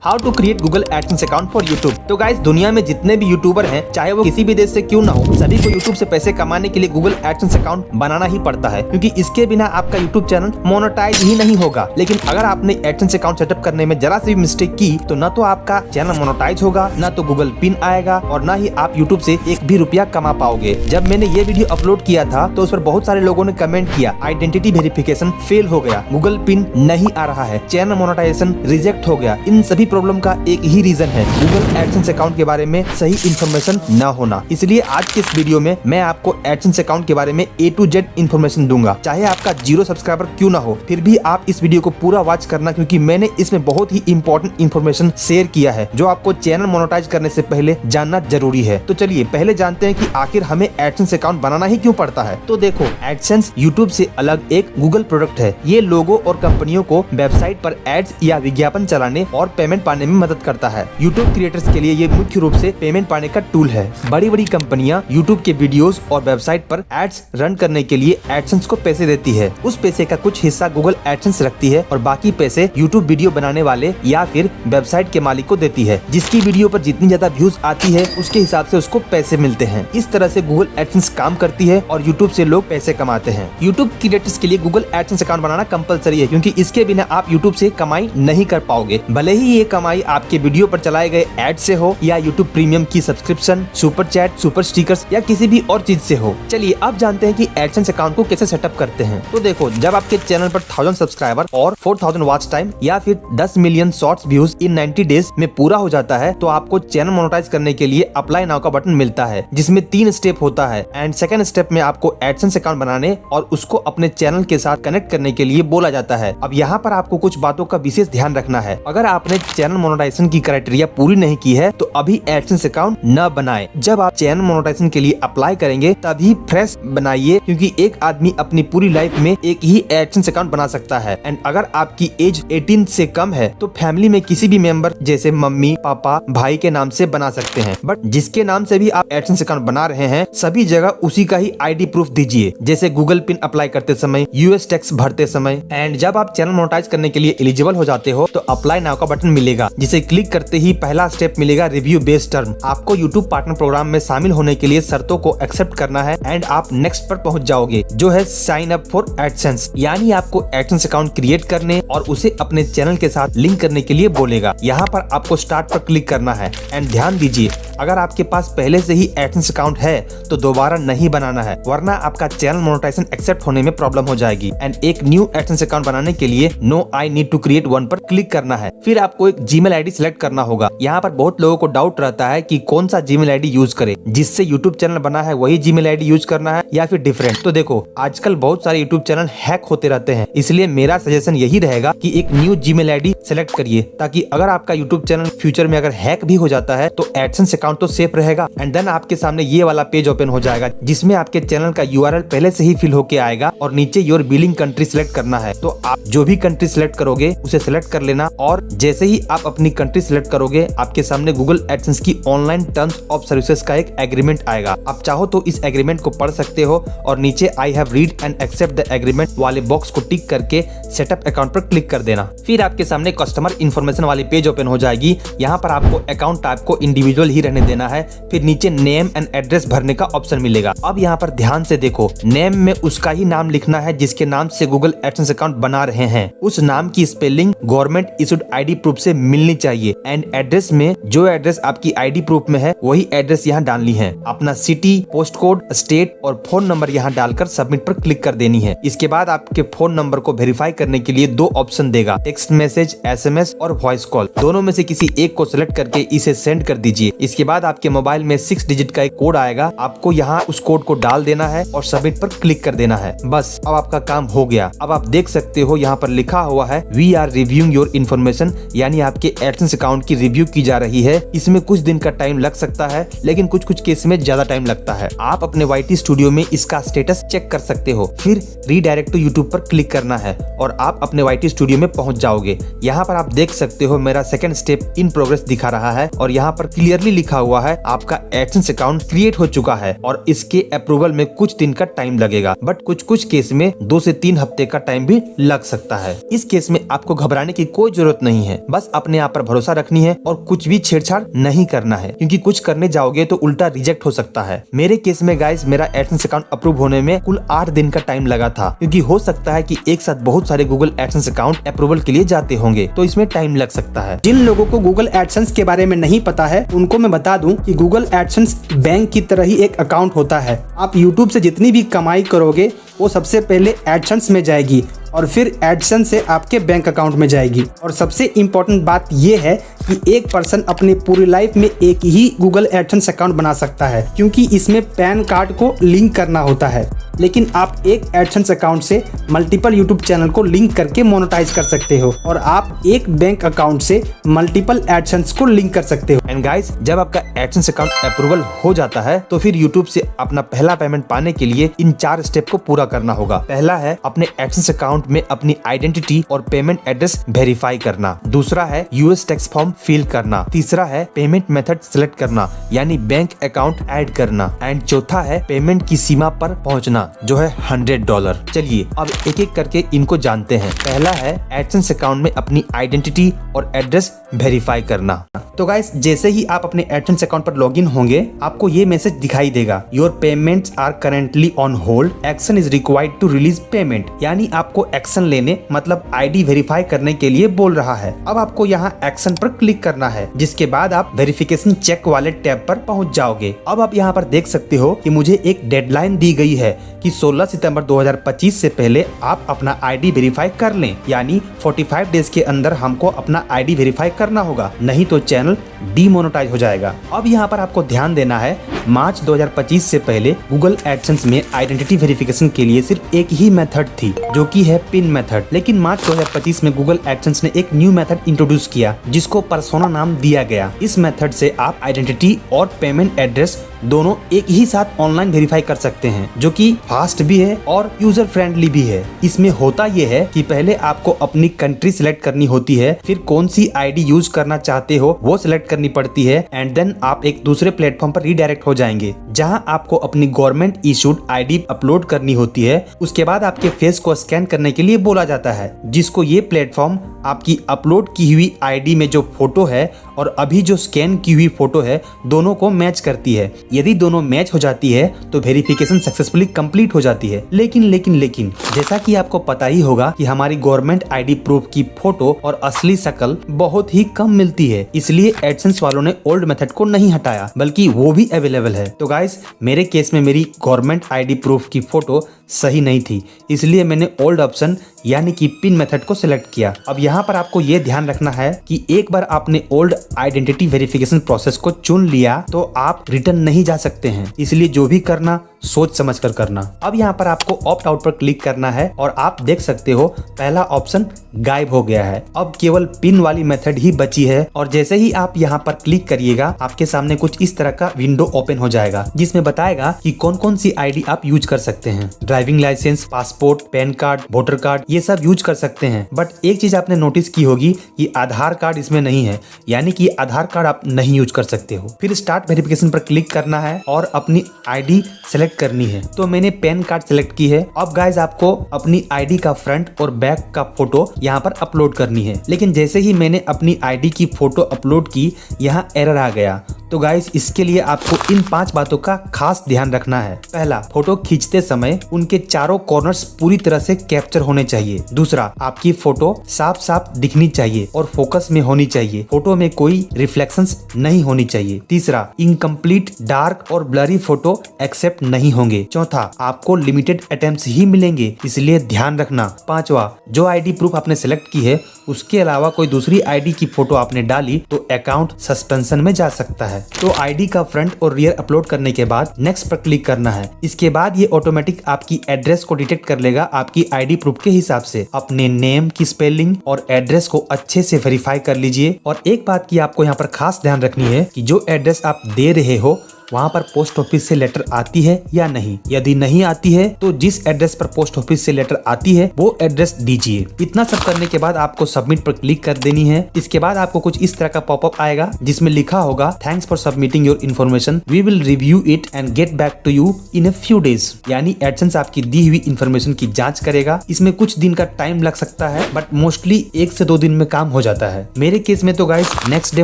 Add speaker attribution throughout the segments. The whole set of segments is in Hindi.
Speaker 1: How to create Google AdSense account for YouTube. तो गाइस, दुनिया में जितने भी यूट्यूबर हैं, चाहे वो किसी भी देश से क्यों ना हो, सभी को यूट्यूब से पैसे कमाने के लिए गूगल एडसेंस अकाउंट बनाना ही पड़ता है, क्योंकि इसके बिना आपका यूट्यूब चैनल मोनेटाइज ही नहीं होगा। लेकिन अगर आपने एडसेंस अकाउंट सेटअप करने में जरा सी भी मिस्टेक की तो न तो आपका चैनल मोनेटाइज होगा, न तो गूगल पिन आएगा और न ही आप यूट्यूब से एक भी रुपया कमा पाओगे। जब मैंने ये वीडियो अपलोड किया था तो उस पर बहुत सारे लोगों ने कमेंट किया, आइडेंटिटी वेरिफिकेशन फेल हो गया, गूगल पिन नहीं आ रहा है, चैनल मोनेटाइजेशन रिजेक्ट हो गया। इन सभी प्रॉब्लम का एक ही रीजन है, गूगल एडसेंस अकाउंट के बारे में सही इन्फॉर्मेशन न होना। इसलिए आज के इस वीडियो में मैं आपको एडसेंस अकाउंट के बारे में A to Z इन्फॉर्मेशन दूंगा। चाहे आपका 0 सब्सक्राइबर क्यों ना हो, फिर भी आप इस वीडियो को पूरा वॉच करना, क्योंकि मैंने इसमें बहुत ही इंपॉर्टेंट इन्फॉर्मेशन शेयर किया है जो आपको चैनल मोनेटाइज करने से पहले जानना जरूरी है। तो चलिए पहले जानते हैं कि आखिर हमें एडसेंस अकाउंट बनाना ही क्यों पड़ता है। तो देखो, एडसेंस यूट्यूब से अलग एक गूगल प्रोडक्ट है। ये लोगों और कंपनियों को वेबसाइट पर एड्स या विज्ञापन चलाने और पेमेंट पाने में मदद करता है। यूट्यूब क्रिएटर्स के लिए ये मुख्य रूप से पेमेंट पाने का टूल है। बड़ी बड़ी कंपनियां यूट्यूब के वीडियोस और वेबसाइट पर एड्स रन करने के लिए एडसेंस को पैसे देती है। उस पैसे का कुछ हिस्सा गूगल एडसेंस रखती है और बाकी पैसे यूट्यूब वीडियो बनाने वाले या फिर वेबसाइट के मालिक को देती है। जिसकी वीडियो पर जितनी ज्यादा व्यूज आती है उसके हिसाब से उसको पैसे मिलते हैं। इस तरह से गूगल एडसेंस काम करती है और यूट्यूब से लोग पैसे कमाते हैं। यूट्यूब क्रिएटर्स के लिए गूगल एडसेंस अकाउंट बनाना कंपलसरी है, क्योंकि इसके बिना आप यूट्यूब से कमाई नहीं कर पाओगे। भले ही ये कमाई आपके वीडियो पर चलाए गए एड से हो या यूट्यूब प्रीमियम की subscription, super chat, super stickers या किसी भी और चीज से हो। चलिए अब जानते हैं कि एडसेंस अकाउंट को कैसे सेटअप करते हैं। तो देखो, जब आपके चैनल पर 1000 सब्सक्राइबर और 4000 वॉच टाइम या फिर 10 million shorts views in 90 days में पूरा हो जाता है, तो आपको चैनल मोनेटाइज करने के लिए अप्लाई नाउ का बटन मिलता है, जिसमें 3 स्टेप होता है। एंड सेकंड स्टेप में आपको एडसेंस अकाउंट बनाने और उसको अपने चैनल के साथ कनेक्ट करने के लिए बोला जाता है। अब यहाँ पर आपको कुछ बातों का विशेष ध्यान रखना है। अगर आपने चैनल मोनेटाइजेशन की क्राइटेरिया पूरी नहीं की है तो अभी एडसेंस अकाउंट न बनाएं। जब आप चैनल मोनेटाइजेशन के लिए अप्लाई करेंगे तभी फ्रेश बनाइए, क्योंकि एक आदमी अपनी पूरी लाइफ में एक ही एडसेंस अकाउंट बना सकता है। एंड अगर आपकी एज 18 से कम है तो फैमिली में किसी भी मेंबर जैसे मम्मी, पापा, भाई के नाम से बना सकते हैं। बट जिसके नाम से भी आप एडसेंस अकाउंट बना रहे हैं, सभी जगह उसी का ही आईडी प्रूफ दीजिए, जैसे गूगल पिन अप्लाई करते समय, यूएस टैक्स भरते समय। एंड जब आप चैनल मोनेटाइज करने के लिए एलिजिबल हो जाते हो तो अप्लाई नाउ का बटन मिलेगा, जिसे क्लिक करते ही पहला स्टेप मिलेगा रिव्यू बेस्ड टर्म। आपको यूट्यूब पार्टनर प्रोग्राम में शामिल होने के लिए शर्तों को एक्सेप्ट करना है एंड आप नेक्स्ट पर पहुंच जाओगे, जो है साइन अप फॉर एडसेंस। यानी आपको एडसेंस अकाउंट क्रिएट करने और उसे अपने चैनल के साथ लिंक करने के लिए बोलेगा। यहाँ पर आपको स्टार्ट पर क्लिक करना है। एंड ध्यान दीजिए, अगर आपके पास पहले से ही एडसेंस अकाउंट है तो दोबारा नहीं बनाना है, वरना आपका चैनल मोनेटाइजेशन एक्सेप्ट होने में प्रॉब्लम हो जाएगी। एंड एक न्यू एडसेंस अकाउंट बनाने के लिए no I need to create one पर क्लिक करना है। फिर आपको एक जीमेल आईडी सिलेक्ट करना होगा। यहाँ पर बहुत लोगों को डाउट रहता है कि कौन सा जीमेल आईडी यूज करें, जिससे यूट्यूब चैनल बना है वही जीमेल आईडी यूज करना है या फिर डिफरेंट। तो देखो, आजकल बहुत सारे यूट्यूब चैनल हैक होते रहते हैं, इसलिए मेरा सजेशन यही रहेगा कि एक न्यू जीमेल आईडी सेलेक्ट करिए, ताकि अगर आपका यूट्यूब चैनल फ्यूचर में अगर हैक भी हो जाता है तो एडसेंस अकाउंट तो सेफ रहेगा। एंड देन आपके सामने ये वाला पेज ओपन हो जाएगा, जिसमें आपके चैनल का URL पहले से ही फिल होके आएगा और नीचे योर बिलिंग कंट्री सिलेक्ट करना है। तो आप जो भी कंट्री सिलेक्ट करोगे उसे सिलेक्ट कर लेना, और जैसे ही आप अपनी कंट्री सिलेक्ट करोगे आपके सामने गूगल एडसेंस की ऑनलाइन टर्म्स ऑफ सर्विसेज का एक एग्रीमेंट आएगा। आप चाहो तो इस एग्रीमेंट को पढ़ सकते हो और नीचे I have read and accept the agreement वाले बॉक्स को टिक करके सेटअप अकाउंट पर क्लिक कर देना। फिर आपके सामने कस्टमर इन्फॉर्मेशन वाली पेज ओपन हो जाएगी। यहाँ पर आपको अकाउंट टाइप को इंडिविजुअल ही रहने देना है। फिर नीचे नेम एंड एड्रेस भरने का ऑप्शन मिलेगा। अब यहाँ पर ध्यान से देखो, नेम में उसका ही नाम लिखना है जिसके नाम से गूगल एडसेंस अकाउंट बना रहे हैं। उस नाम की spelling government issued ID proof से मिलनी चाहिए। एंड एड्रेस में जो एड्रेस आपकी आईडी प्रूफ में है वही एड्रेस यहाँ डालनी है। अपना सिटी, पोस्ट कोड, स्टेट और फोन नंबर यहाँ डालकर सबमिट पर क्लिक कर देनी है। इसके बाद आपके फोन नंबर को वेरीफाई करने के लिए 2 ऑप्शन देगा, टेक्स्ट मैसेज, SMS और वॉइस कॉल। दोनों में से किसी एक को सिलेक्ट करके इसे सेंड कर दीजिए। इसके बाद आपके मोबाइल में 6 डिजिट का एक कोड आएगा, आपको यहाँ उस कोड को डाल देना है और सबमिट पर क्लिक कर देना है। बस अब आपका काम हो गया। अब आप देख सकते हो यहाँ पर लिखा हुआ है we are reviewing your information, यानी आपके एडसेंस अकाउंट की रिव्यू की जा रही है। इसमें कुछ दिन का टाइम लग सकता है, लेकिन कुछ केस में ज्यादा टाइम लगता है। आप अपने YT स्टूडियो में इसका स्टेटस चेक कर सकते हो। फिर रीडायरेक्ट टू यूट्यूब पर क्लिक करना है और आप अपने YT स्टूडियो में पहुंच जाओगे। यहाँ पर आप देख सकते हो मेरा सेकंड स्टेप इन प्रोग्रेस दिखा रहा है और यहाँ पर क्लियरली लिखा लिखा हुआ है आपका एडसेंस अकाउंट क्रिएट हो चुका है और इसके अप्रूवल में कुछ दिन का टाइम लगेगा, बट कुछ केस में 2 से 3 हफ्ते का टाइम भी लग सकता है। इस केस में आपको घबराने की कोई जरूरत नहीं है, बस अपने आप पर भरोसा रखनी है और कुछ भी छेड़छाड़ नहीं करना है, क्योंकि कुछ करने जाओगे तो उल्टा रिजेक्ट हो सकता है। मेरे केस में गाइस मेरा एडसेंस अकाउंट अप्रूव होने में कुल 8 दिन का टाइम लगा था, क्योंकि हो सकता है कि एक साथ बहुत सारे गूगल एडसेंस अकाउंट अप्रूवल के लिए जाते होंगे, तो इसमें टाइम लग सकता है।
Speaker 2: जिन लोगों को गूगल एडसेंस के बारे में नहीं पता है उनको मैं बता दूं कि गूगल एडसेंस बैंक की तरह ही एक अकाउंट होता है। आप यूट्यूब से जितनी भी कमाई करोगे वो सबसे पहले एडसेंस में जाएगी और फिर एडसेंस से आपके बैंक अकाउंट में जाएगी। और सबसे इम्पोर्टेंट बात यह है कि एक पर्सन अपनी पूरी लाइफ में एक ही गूगल एडसेंस अकाउंट बना सकता है, क्योंकि इसमें पैन कार्ड को लिंक करना होता है। लेकिन आप एक एडसेंस अकाउंट से मल्टीपल यूट्यूब चैनल को लिंक करके मोनेटाइज कर सकते हो और आप एक बैंक अकाउंट से मल्टीपल एडसेंस को लिंक कर सकते हो।
Speaker 1: एंड गाइस, जब आपका एडसेंस अकाउंट अप्रूवल हो जाता है तो फिर यूट्यूब से अपना पहला पेमेंट पाने के लिए इन 4 स्टेप को पूरा करना होगा। पहला है अपने एडसेंस अकाउंट में अपनी आइडेंटिटी और पेमेंट एड्रेस वेरीफाई करना। दूसरा है यूएस टैक्स फॉर्म फिल करना। तीसरा है पेमेंट मेथड सिलेक्ट करना, यानी बैंक अकाउंट ऐड करना। एंड चौथा है पेमेंट की सीमा पर पहुंचना, जो है $100। चलिए अब एक एक करके इनको जानते हैं। पहला है एडसेंस अकाउंट में अपनी आइडेंटिटी और एड्रेस वेरीफाई करना।
Speaker 2: तो गाइस, जैसे ही आप अपने एडसेंस अकाउंट पर लॉगिन होंगे आपको ये मैसेज दिखाई देगा, your payments are currently on hold, action is required to release payment. यानी आपको एक्शन लेने मतलब आईडी वेरीफाई करने के लिए बोल रहा है। अब आपको यहाँ एक्शन पर क्लिक करना है, जिसके बाद आप वेरिफिकेशन चेक वाले टैब पर पहुंच जाओगे। अब आप यहाँ पर देख सकते हो कि मुझे एक डेडलाइन दी गई है कि 16 सितंबर 2025 से पहले आप अपना आईडी वेरीफाई कर लें, यानी 45 डेज के अंदर हमको अपना आईडी वेरीफाई करना होगा, नहीं तो चैनल डीमोनेटाइज हो जाएगा। अब यहाँ पर आपको ध्यान देना है, मार्च 2025 से पहले गूगल एडसेंस में आइडेंटिटी वेरिफिकेशन के लिए सिर्फ एक ही मेथड थी, जो कि है पिन मेथड। लेकिन मार्च 2025 में गूगल एडसेंस ने एक न्यू मेथड इंट्रोड्यूस किया, जिसको पर्सोना नाम दिया गया। इस मेथड से आप आइडेंटिटी और पेमेंट एड्रेस दोनों एक ही साथ ऑनलाइन वेरीफाई कर सकते हैं, जो कि फास्ट भी है और यूजर फ्रेंडली भी है। इसमें होता यह है कि पहले आपको अपनी कंट्री सिलेक्ट करनी होती है, फिर कौन सी आईडी यूज करना चाहते हो वो सिलेक्ट करनी पड़ती है, एंड देन आप एक दूसरे प्लेटफॉर्म पर रीडायरेक्ट हो जाएंगे, जहां आपको अपनी गवर्नमेंट इशूड आईडी अपलोड करनी होती है। उसके बाद आपके फेस को स्कैन करने के लिए बोला जाता है, जिसको ये प्लेटफॉर्म आपकी अपलोड की हुई आईडी में जो फोटो है और अभी जो स्कैन की हुई फोटो है दोनों को मैच करती है। यदि दोनों मैच हो जाती है तो वेरिफिकेशन सक्सेसफुली कंप्लीट हो जाती है। लेकिन जैसा कि आपको पता ही होगा कि हमारी गवर्नमेंट आईडी प्रूफ की फोटो और असली शक्ल बहुत ही कम मिलती है, इसलिए एडसेंस वालों ने ओल्ड मेथड को नहीं हटाया, बल्कि वो भी अवेलेबल है। तो गाइस, मेरे केस में मेरी गवर्नमेंट आईडी प्रूफ की फोटो सही नहीं थी, इसलिए मैंने ओल्ड ऑप्शन यानी कि पिन मेथड को सिलेक्ट किया। अब यहाँ पर आपको ये ध्यान रखना है कि एक बार आपने ओल्ड आइडेंटिटी वेरिफिकेशन प्रोसेस को चुन लिया तो आप रिटर्न नहीं जा सकते हैं, इसलिए जो भी करना सोच समझ कर करना। अब यहाँ पर आपको ऑप्ट आउट पर क्लिक करना है और आप देख सकते हो पहला ऑप्शन गायब हो गया है। अब केवल पिन वाली मेथड ही बची है और जैसे ही आप यहाँ पर क्लिक करिएगा आपके सामने कुछ इस तरह का विंडो ओपन हो जाएगा, जिसमें बताएगा कि कौन कौन सी आईडी आप यूज कर सकते हैं। Driving licence, passport, PAN card, voter card, ये सब यूज कर सकते हैं। बट एक चीज आपने नोटिस की होगी कि आधार कार्ड इसमें नहीं है, यानी कि आधार कार्ड आप नहीं यूज कर सकते हो। फिर स्टार्ट वेरिफिकेशन पर क्लिक करना है और अपनी आईडी सेलेक्ट करनी है। तो मैंने पैन कार्ड सेलेक्ट की है। अब गाइज आपको अपनी आईडी का फ्रंट और बैक का फोटो यहाँ पर अपलोड करनी है। लेकिन जैसे ही मैंने अपनी आईडी की फोटो अपलोड की, यहाँ एरर आ गया। तो गाइस, इसके लिए आपको इन 5 बातों का खास ध्यान रखना है। पहला, फोटो खींचते समय उनके चारों कॉर्नर्स पूरी तरह से कैप्चर होने चाहिए। दूसरा, आपकी फोटो साफ साफ दिखनी चाहिए और फोकस में होनी चाहिए। फोटो में कोई रिफ्लेक्शंस नहीं होनी चाहिए। तीसरा, इनकम्प्लीट, डार्क और ब्लरी फोटो एक्सेप्ट नहीं होंगे। चौथा, आपको लिमिटेड अटेम्प्ट्स ही मिलेंगे, इसलिए ध्यान रखना। पांचवा, जो आईडी प्रूफ आपने सेलेक्ट की है उसके अलावा कोई दूसरी आईडी की फोटो आपने डाली तो अकाउंट सस्पेंशन में जा सकता है। तो आईडी का फ्रंट और रियर अपलोड करने के बाद नेक्स्ट पर क्लिक करना है। इसके बाद ये ऑटोमेटिक आपकी एड्रेस को डिटेक्ट कर लेगा आपकी आईडी प्रूफ के हिसाब से। अपने नेम की स्पेलिंग और एड्रेस को अच्छे से वेरीफाई कर लीजिए। और एक बात की आपको यहाँ पर खास ध्यान रखनी है कि जो एड्रेस आप दे रहे हो वहाँ पर पोस्ट ऑफिस से लेटर आती है या नहीं। यदि नहीं आती है तो जिस एड्रेस पर पोस्ट ऑफिस से लेटर आती है वो एड्रेस दीजिए। इतना सब करने के बाद आपको सबमिट पर क्लिक कर देनी है। इसके बाद आपको कुछ इस तरह का पॉपअप आएगा जिसमें लिखा होगा thanks for submitting your information, we will review it and get back to you in a few days. यानी एडसेंस आपकी दी हुई इन्फॉर्मेशन की जांच करेगा। इसमें कुछ दिन का टाइम लग सकता है बट मोस्टली 1 से 2 दिन में काम हो जाता है। मेरे केस में तो गाइस नेक्स्ट डे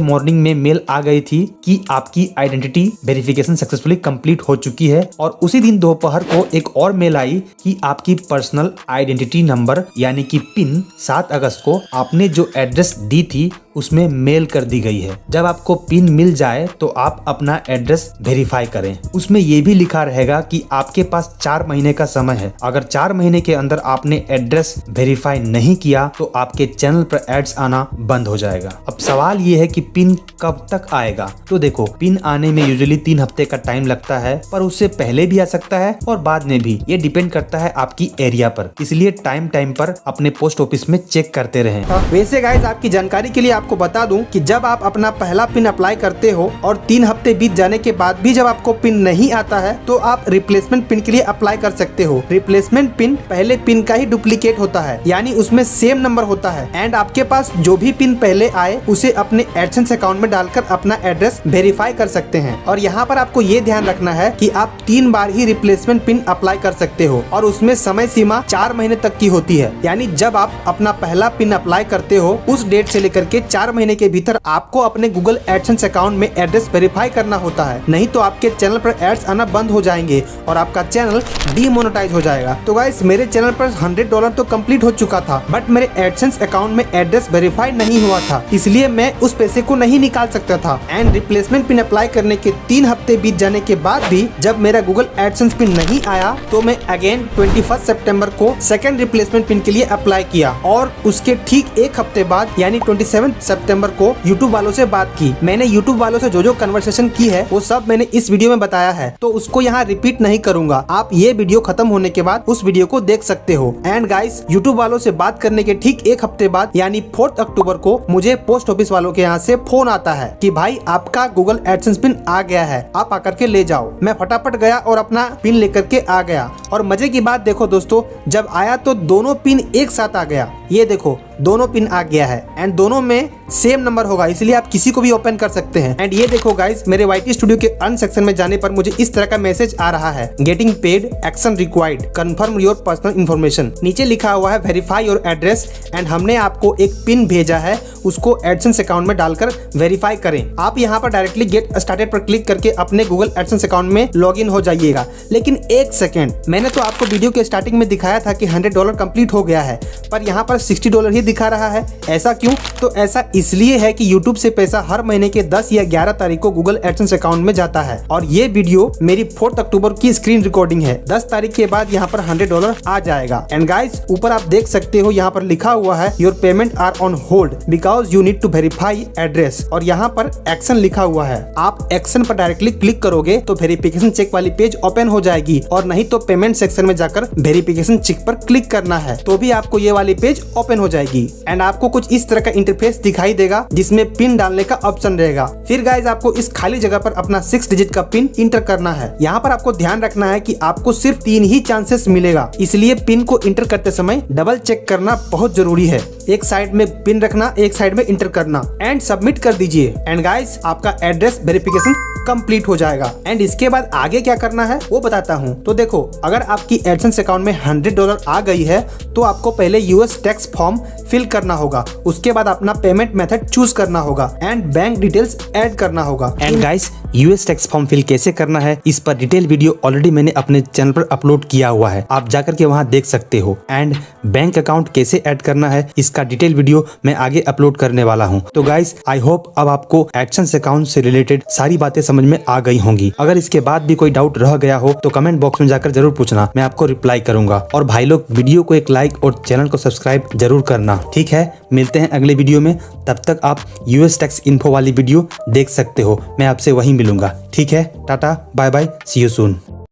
Speaker 2: मॉर्निंग में मेल आ गई थी कि आपकी आइडेंटिटी वेरिफिकेशन सक्सेसफुली कंप्लीट हो चुकी है, और उसी दिन दोपहर को एक और मेल आई कि आपकी पर्सनल आइडेंटिटी नंबर यानी कि पिन 7 अगस्त को आपने जो एड्रेस दी थी उसमें मेल कर दी गई है। जब आपको पिन मिल जाए तो आप अपना एड्रेस वेरीफाई करें। उसमें ये भी लिखा रहेगा कि आपके पास 4 महीने का समय है। अगर 4 महीने के अंदर आपने एड्रेस वेरीफाई नहीं किया तो आपके चैनल पर एड्स आना बंद हो जाएगा। अब सवाल ये है कि पिन कब तक आएगा। तो देखो, पिन आने में यूजुअली 3 हफ्ते का टाइम लगता है, पर उससे पहले भी आ सकता है और बाद में भी। ये डिपेंड करता है आपकी एरिया पर, इसलिए टाइम पर अपने पोस्ट ऑफिस में चेक करते रहें।
Speaker 3: वैसे गाइस आपकी जानकारी के लिए आपको बता दूं कि जब आप अपना पहला पिन अप्लाई करते हो और 3 हफ्ते बीत जाने के बाद भी जब आपको पिन नहीं आता है तो आप रिप्लेसमेंट पिन के लिए अप्लाई कर सकते हो। रिप्लेसमेंट पिन पहले पिन का ही डुप्लीकेट होता है, यानी उसमें सेम नंबर होता है, एंड आपके पास जो भी पिन पहले आए उसे अपने एडसेंस अकाउंट में डालकर अपना एड्रेस वेरीफाई कर सकते हैं। और यहाँ पर आपको ये ध्यान रखना है कि आप 3 बार ही रिप्लेसमेंट पिन अप्लाई कर सकते हो और उसमें समय सीमा 4 महीने तक की होती है। यानी जब आप अपना पहला पिन अप्लाई करते हो उस डेट से लेकर के 4 महीने के भीतर आपको अपने गूगल एडसेंस अकाउंट में एड्रेस वेरीफाई करना होता है, नहीं तो आपके चैनल पर एड्स आना बंद हो जाएंगे और आपका चैनल डीमोनेटाइज हो जाएगा। तो गाइस मेरे चैनल पर $100 तो कंप्लीट हो चुका था, बट मेरे एडसेंस अकाउंट में एड्रेस वेरीफाई नहीं हुआ था, इसलिए मैं उस पैसे को नहीं निकाल सकता था। एंड रिप्लेसमेंट पिन अप्लाई करने के 3 हफ्ते बीत जाने के बाद भी जब मेरा गूगल एडसेंस पिन नहीं आया तो मैं अगेन 21 सितंबर को सेकंड रिप्लेसमेंट पिन के लिए अप्लाई किया, और उसके ठीक 1 हफ्ते बाद यानी 27 सितंबर को यूट्यूब वालों से बात की। मैंने यूट्यूब वालों से जो कन्वर्सेशन की है वो सब मैंने इस वीडियो में बताया है, तो उसको यहाँ रिपीट नहीं करूंगा। आप ये वीडियो खत्म होने के बाद उस वीडियो को देख सकते हो। एंड गाइस यूट्यूब वालों से बात करने के ठीक 1 हफ्ते बाद यानी 4 अक्टूबर को मुझे पोस्ट ऑफिस वालों के यहाँ से फोन आता है कि भाई आपका गूगल एडसेंस पिन आ गया है, आप आकर के ले जाओ। मैं फटाफट गया और अपना पिन लेकर के आ गया, और मजे की बात देखो दोस्तों, जब आया तो दोनों पिन एक साथ आ गया। ये देखो दोनों पिन आ गया है एंड दोनों में सेम नंबर होगा, इसलिए आप किसी को भी ओपन कर सकते हैं। एंड ये देखो गाइस, मेरे YT स्टूडियो के अर्न सेक्शन में जाने पर मुझे इस तरह का मैसेज आ रहा है, getting paid, action required, confirm your personal information. नीचे लिखा हुआ है वेरीफाई योर एड्रेस, एंड हमने आपको एक पिन भेजा है, उसको एडसेंस अकाउंट में डालकर वेरीफाई करें। आप यहाँ पर डायरेक्टली गेट स्टार्टेड पर क्लिक करके अपने गूगल एडसेंस अकाउंट में लॉग इन हो जाइएगा। लेकिन 1 सेकेंड, मैंने तो आपको वीडियो के स्टार्टिंग में दिखाया था कि $100 कंप्लीट हो गया है, पर यहाँ पर $60 ही दिखा रहा है। ऐसा क्यों? तो ऐसा इसलिए है कि YouTube से पैसा हर महीने के 10 या 11 तारीख को गूगल एडसेंस अकाउंट में जाता है, और ये वीडियो मेरी 4 अक्टूबर की स्क्रीन रिकॉर्डिंग है। 10 तारीख के बाद यहाँ पर $100 आ जाएगा। एंड गाइस ऊपर आप देख सकते हो यहाँ पर लिखा हुआ है your payment are on hold because you need to verify address, और यहाँ पर एक्शन लिखा हुआ है। आप एक्शन पर डायरेक्टली क्लिक करोगे तो वेरिफिकेशन चेक वाली पेज ओपन हो जाएगी, और नहीं तो पेमेंट सेक्शन में जाकर वेरिफिकेशन चेक पर क्लिक करना है, तो भी आपको ये वाली पेज ओपन हो जाएगी। एंड आपको कुछ इस तरह का इंटरफेस दिखाई देगा जिसमें पिन डालने का ऑप्शन रहेगा। फिर गाइज आपको इस खाली जगह पर अपना 6 डिजिट का पिन इंटर करना है। यहाँ पर आपको ध्यान रखना है कि आपको सिर्फ 3 ही चांसेस मिलेगा, इसलिए पिन को इंटर करते समय डबल चेक करना बहुत जरूरी है। एक साइड में पिन रखना, एक साइड में इंटर करना, एंड सबमिट कर दीजिए। एंड गाइज आपका एड्रेस वेरिफिकेशन कंप्लीट हो जाएगा। एंड इसके बाद आगे क्या करना है वो बताता हूँ। तो देखो, अगर आपकी एडसेंस अकाउंट में $100 आ गई है तो आपको पहले US टैक्स फॉर्म फिल करना होगा, उसके बाद अपना पेमेंट मेथड चूज करना होगा एंड बैंक डिटेल्स ऐड करना होगा।
Speaker 2: And guys US tax form fill कैसे करना है इस पर डिटेल वीडियो ऑलरेडी मैंने अपने चैनल पर अपलोड किया हुआ है, आप जाकर के वहां देख सकते हो। एंड बैंक अकाउंट कैसे ऐड करना है इसका डिटेल वीडियो मैं आगे अपलोड करने वाला हूं। तो गाइस आई होप अब आपको एडसेंस अकाउंट से रिलेटेड सारी बातें समझ में आ गई होंगी। अगर इसके बाद भी कोई डाउट रह गया हो तो कमेंट बॉक्स में जाकर जरूर पूछना, मैं आपको रिप्लाई करूंगा। और भाई लोग वीडियो को एक लाइक और चैनल को सब्सक्राइब जरूर करना, ठीक है? मिलते हैं अगले वीडियो में, तब तक आप US टैक्स इन्फो वाली वीडियो देख सकते हो, मैं आपसे वहीं मिलूंगा, ठीक है? Tata bye bye, see you soon.